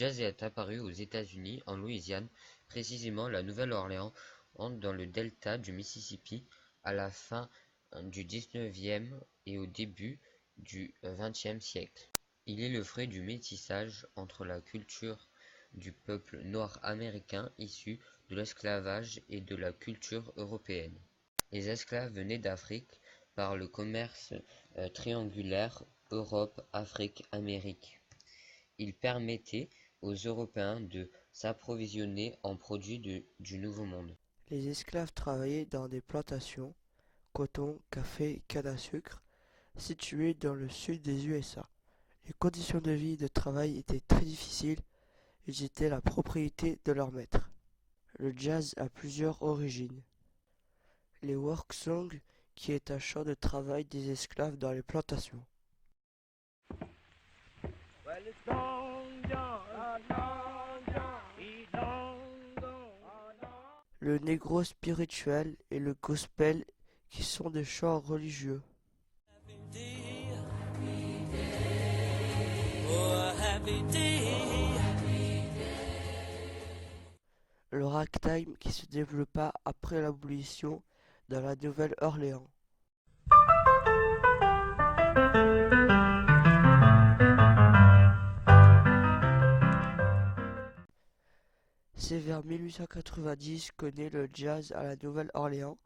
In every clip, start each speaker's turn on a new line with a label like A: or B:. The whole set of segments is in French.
A: jazz est apparu aux États-Unis, en Louisiane, précisément la Nouvelle-Orléans, dans le delta du Mississippi, à la fin du XIXe et au début du XXe siècle. Il est le fruit du métissage entre la culture du peuple noir américain issu de l'esclavage et de la culture européenne. Les esclaves venaient d'Afrique par le commerce triangulaire Europe-Afrique-Amérique. Ils permettaient aux Européens de s'approvisionner en produits du Nouveau Monde.
B: Les esclaves travaillaient dans des plantations, coton, café et canne à sucre, situées dans le sud des USA. Les conditions de vie et de travail étaient très difficiles. Ils étaient la propriété de leur maître. Le jazz a plusieurs origines. Les work songs, qui est un chant de travail des esclaves dans les plantations. Le negro spirituel et le gospel, qui sont des chants religieux. Le ragtime, qui se développa après l'abolition dans la Nouvelle-Orléans. C'est vers 1890 que naît le jazz à la Nouvelle-Orléans.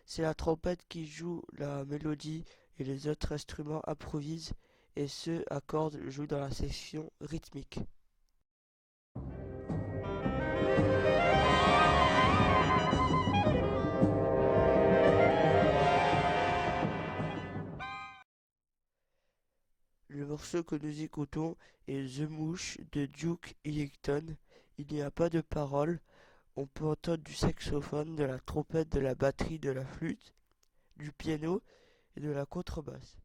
B: C'est la trompette qui joue la mélodie et les autres instruments improvisent et ceux à cordes jouent dans la section rythmique. Le morceau que nous écoutons est The Moosh de Duke Ellington. Il n'y a pas de paroles. On peut entendre du saxophone, de la trompette, de la batterie, de la flûte, du piano et de la contrebasse.